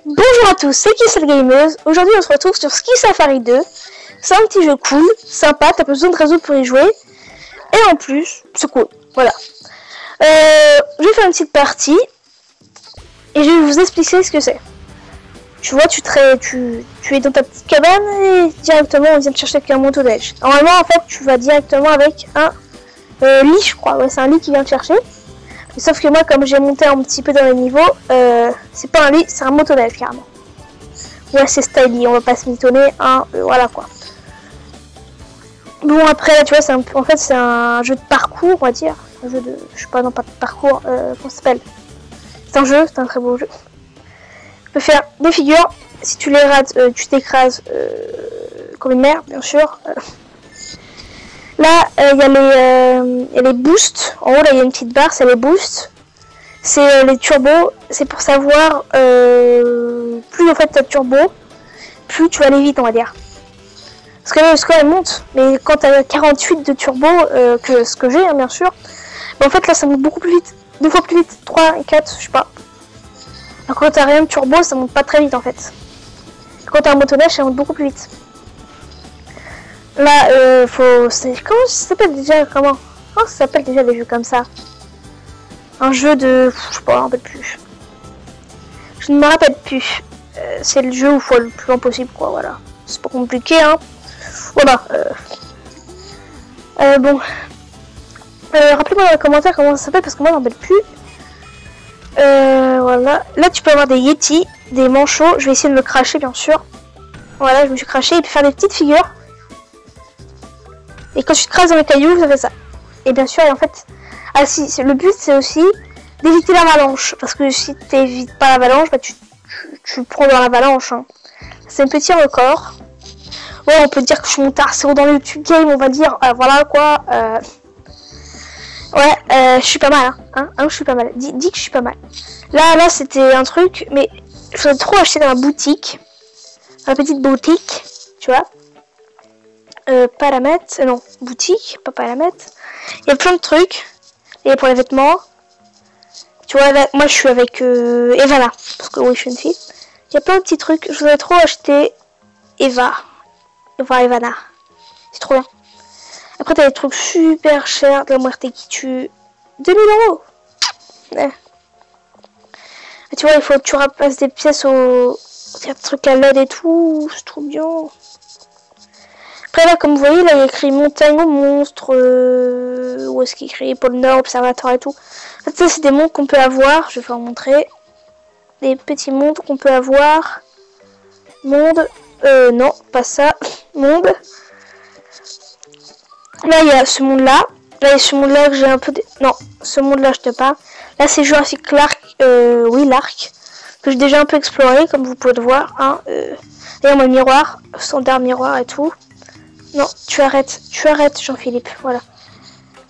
Bonjour à tous, c'est KisselGameuse. Aujourd'hui on se retrouve sur Ski Safari 2. C'est un petit jeu cool, sympa, t'as pas besoin de réseau pour y jouer. Et en plus, c'est cool, voilà. Je vais faire une petite partie. Et je vais vous expliquer ce que c'est. Tu vois, tu es dans ta petite cabane et directement on vient te chercher avec un motoneige. Normalement en fait tu vas directement avec un lit, je crois, ouais c'est un lit qui vient te chercher. Mais sauf que moi comme j'ai monté un petit peu dans les niveaux, c'est pas un lit, c'est un motoneige carrément. Ouais c'est stylish, on va pas se mitonner, hein, voilà quoi. Bon après là tu vois en fait c'est un jeu de parcours on va dire. Un jeu de, je sais pas non pas de parcours, comment ça s'appelle. C'est un jeu, c'est un très beau jeu. Tu peux faire des figures, si tu les rates, tu t'écrases comme une merde, bien sûr. Là, il y a les boosts. En haut, là, il y a une petite barre, c'est les boosts. C'est les turbos. C'est pour savoir, plus en fait tu as de turbo, plus tu vas aller vite, on va dire. Parce que là, le score, elle monte. Mais quand tu as 48 de turbo, que ce que j'ai, hein, bien sûr, bah, en fait, là, ça monte beaucoup plus vite. 2 fois plus vite, 3 et 4, je sais pas. Alors quand t'as rien de turbo, ça monte pas très vite en fait. Quand t'as un motoneige, ça monte beaucoup plus vite. Là, comment ça s'appelle déjà Comment ça s'appelle déjà les jeux comme ça? Un jeu de... je sais pas, je me rappelle plus. Je ne me rappelle plus. C'est le jeu où il faut aller le plus loin possible, quoi, voilà. C'est pas compliqué, hein. Voilà. Bon. Rappelez-moi dans les commentaires comment ça s'appelle parce que moi je m'en rappelle plus. Voilà. Là tu peux avoir des Yeti, des manchots. Je vais essayer de me cracher bien sûr. Voilà, je me suis craché et puis faire des petites figures. Et quand tu te crases dans les cailloux, ça fait ça. Et bien sûr, et en fait, ah si, le but c'est aussi d'éviter l'avalanche. Parce que si tu n'évites pas l'avalanche, bah tu prends dans l'avalanche. Hein. C'est un petit record. Ouais, on peut dire que je monte assez haut dans le YouTube game, on va dire. Voilà quoi. Ouais, je suis pas mal, hein, je suis pas mal. Dis que je suis pas mal. Là, c'était un truc, mais je voudrais trop acheter dans la boutique. Dans la petite boutique, tu vois. Pas la mettre, non, boutique, pas la mettre. Il y a plein de trucs. Et pour les vêtements, tu vois, là, moi je suis avec Evana, parce que oui, je suis une fille. Il y a plein de petits trucs. Je voudrais trop acheter Evana. C'est trop bien. Après, t'as des trucs super chers, de la muerte qui tue 2000 €. Ouais. Et tu vois, il faut que tu rapasses des pièces au... Il y a des trucs à l'aide et tout, c'est trop bien. Après, là, comme vous voyez, là, il y a écrit montagne aux monstres. Où est-ce qu'il écrit pôle Nord, observatoire et tout. En fait, ça, c'est des mondes qu'on peut avoir. Je vais vous montrer. Des petits mondes qu'on peut avoir. Monde. Non, pas ça. Monde. Là, il y a ce monde-là. Là, il y a ce monde-là que j'ai un peu... Non, ce monde-là, je te parle. Là, c'est Jurassic Park. Oui, l'arc. Que j'ai déjà un peu exploré, comme vous pouvez le voir. Hein. Là, il y a miroir. Standard miroir et tout. Non, tu arrêtes, Jean-Philippe. Voilà.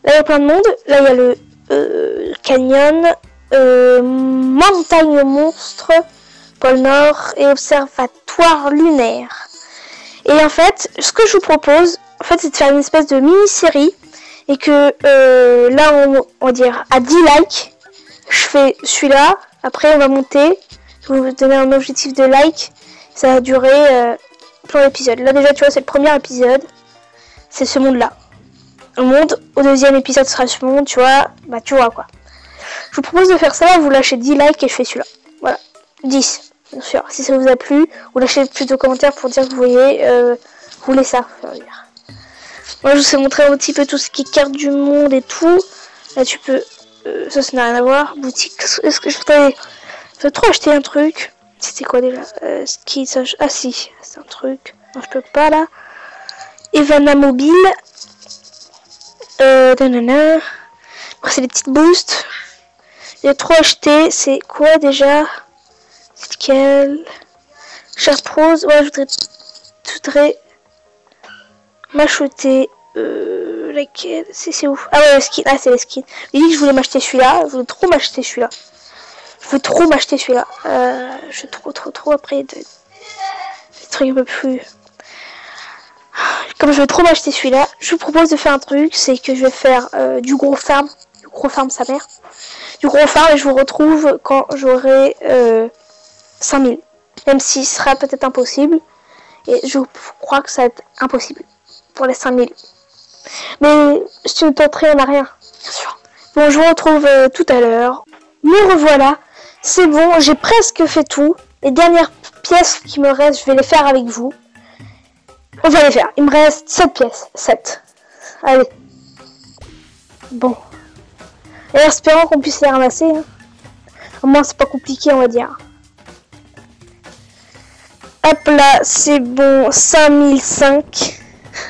Là, il y a plein de monde. Là, il y a le canyon. Montagne aux monstres. Pôle Nord. Et observatoire lunaire. Et en fait, ce que je vous propose... En fait, c'est de faire une espèce de mini-série et que là, on va dire à 10 likes, je fais celui-là. Après, on va monter. Je vais vous donner un objectif de like. Ça va durer plein d'épisodes. Là, déjà, tu vois, c'est le premier épisode. C'est ce monde-là. Le monde, au deuxième épisode sera ce monde, tu vois. Bah, tu vois quoi. Je vous propose de faire ça. Vous lâchez 10 likes et je fais celui-là. Voilà. 10, bien sûr. Si ça vous a plu, vous lâchez plus de commentaires pour dire que vous voyez, vous voulez ça. Moi, je vous ai montré un petit peu tout ce qui est carte du monde et tout. Là, tu peux... ça n'a rien à voir. Boutique. Est-ce que je veux trop acheter un truc. C'était quoi déjà ski, ça... Ah si, c'est un truc. Non, je peux pas là. Evana mobile. Nanana. Après, c'est des petites boosts. J'ai trop acheté. C'est quoi déjà? C'est lequel? Sharp Rose. Ouais, je voudrais m'acheter laquelle c'est ouf. Ah ouais, le skin. Ah, c'est les skins. J'ai dit que je voulais m'acheter celui-là. Je veux trop m'acheter celui-là. Je veux trop après des trucs un peu plus. Comme je veux trop m'acheter celui-là, je vous propose de faire un truc, c'est que je vais faire du gros farm sa mère. Du gros farm et je vous retrouve quand j'aurai 5000. Même s'il sera peut-être impossible. Et je crois que ça va être impossible pour les 5000. Mais je ne tenterai en rien, bien sûr. Bon, je vous retrouve tout à l'heure. Me revoilà. C'est bon, j'ai presque fait tout. Les dernières pièces qui me restent, je vais les faire avec vous. On va les faire. Il me reste 7 pièces. 7. Allez. Bon. Et espérons qu'on puisse les ramasser. Hein. Au moins, c'est pas compliqué, on va dire. Hop là, c'est bon. 5005.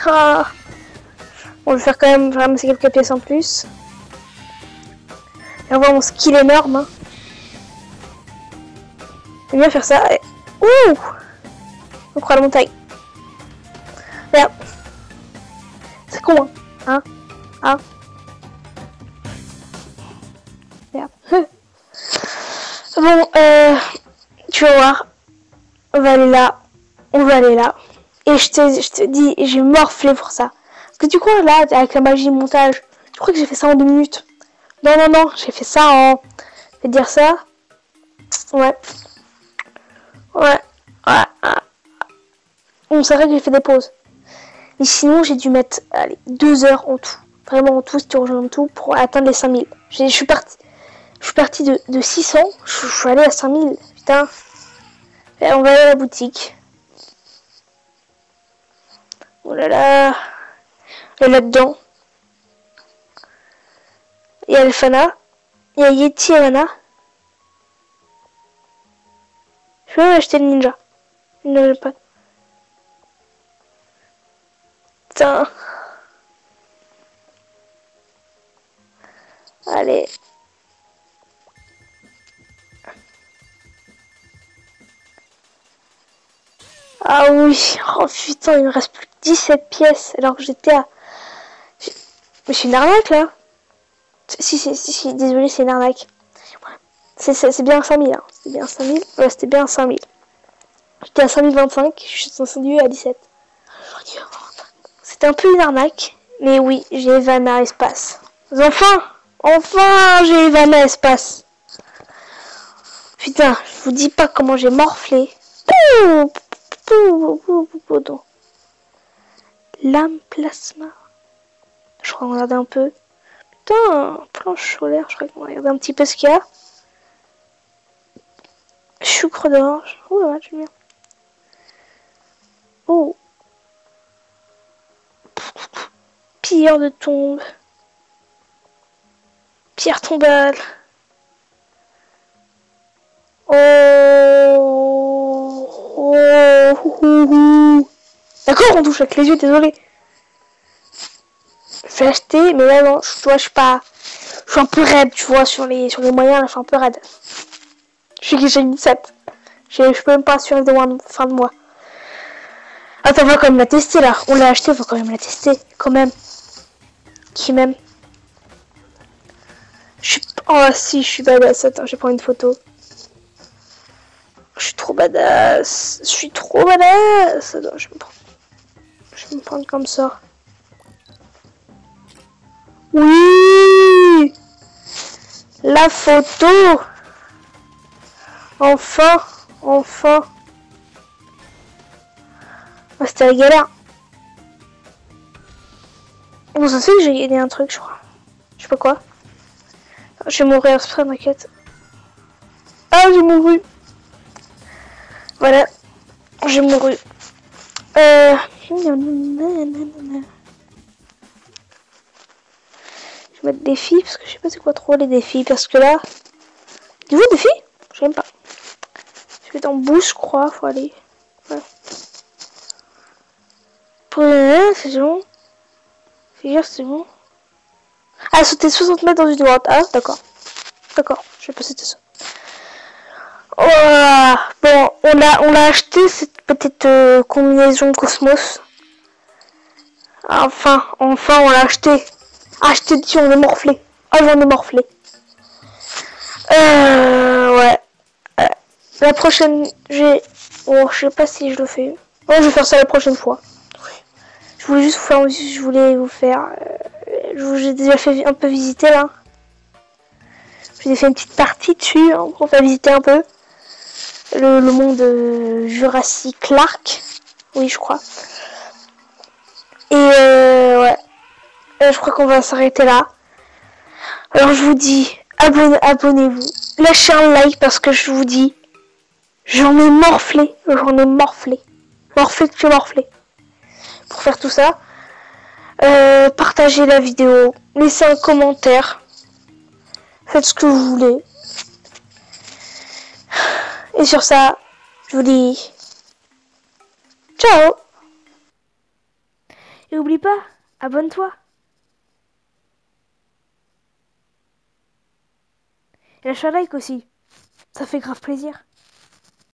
Ah. On va faire quand même ramasser quelques pièces en plus. Et on voit mon skill énorme. Hein. J'aime bien faire ça. Et... ouh, on croit la montagne. Regarde. C'est con, hein. Hein. Regarde. Bon, tu vas voir. On va aller là. On va aller là. Et je te dis, j'ai morflé pour ça. Parce que tu crois, là, avec la magie montage, tu crois que j'ai fait ça en 2 minutes? Non, non, non. J'ai fait ça en... Je vais dire ça. Ouais. Ouais. Bon, c'est vrai que j'ai fait des pauses. Mais sinon, j'ai dû mettre, allez, 2 heures en tout. Vraiment en tout, si tu rejoins tout, pour atteindre les 5000. Je suis parti de 600. Je suis allé à 5000. Putain. Et on va aller à la boutique. Oh là là. Et là-dedans. Il y a Alfana. Il y a Yeti et Lana. Je peux même acheter le ninja. Non, j'ai pas. Putain. Allez. Ah oui. Oh putain, il me reste plus que 17 pièces. Alors que j'étais à... Mais c'est une arnaque là. Si, désolé, c'est une arnaque. C'est bien 5000. Hein. C'était bien 5000. Ouais, c'était bien 5000. J'étais à 5025. Je suis descendu à 17. C'était un peu une arnaque. Mais oui, j'ai Evana Espace. Enfin, j'ai Evana Espace. Putain, je vous dis pas comment j'ai morflé. Lame plasma. Je crois qu'on regarde un peu. Putain, planche solaire. Je crois qu'on va regarder un petit peu ce qu'il y a. Sucre d'orange. Oh, ouais, j'aime bien. Oh. Pierre de tombe. Pierre tombale. Oh. D'accord, on touche avec les yeux, désolé. Je vais acheter, mais là non, je suis pas. Je suis un peu raide, tu vois, sur les moyens, là, je suis un peu raide. J'ai 17. Je peux même pas assurer de fin de mois. Attends, on va quand même la tester là. On l'a acheté, on va quand même la tester. Quand même. Qui même. Oh si, je suis badass. Attends, je vais prendre une photo. Je suis trop badass. Attends, je vais me prendre comme ça. Oui. La photo. Enfin. Oh, c'était la galère. Bon, ça fait que j'ai gagné un truc, je crois. Je sais pas quoi. Je vais mourir, c'est pas t'inquiète. Ah, j'ai mouru. Voilà. J'ai mouru. Je vais mettre défi parce que je sais pas c'est quoi trop les défis. Parce que là. Nouveau défi? Je sais même pas. Je vais être en bouche, je crois. Faut aller. Ouais. Pour c'est bon. Figure, c'est bon. Ah, sauter 60 mètres dans une droite. Ah, d'accord. D'accord, je vais pas sauter ça. Oh, bon, on l'a acheté cette petite combinaison Cosmos. Enfin, on l'a acheté. Acheté dessus, on est morflé. Ah, j'en ai morflé. Ouais. La prochaine, bon, je sais pas si je le fais. Oh, je vais faire ça la prochaine fois. Je voulais juste vous faire. J'ai déjà fait un peu visiter là. J'ai fait une petite partie dessus hein, pour faire visiter un peu. le monde Jurassic Clark. Oui, je crois. Et ouais, je crois qu'on va s'arrêter là. Alors je vous dis, abonnez-vous, lâchez un like parce que je vous dis, j'en ai morflé, morflé que morflé. Pour faire tout ça, partagez la vidéo, laissez un commentaire, faites ce que vous voulez. Et sur ça, je vous dis ciao. Et oublie pas, abonne-toi. Et lâche un like aussi, ça fait grave plaisir.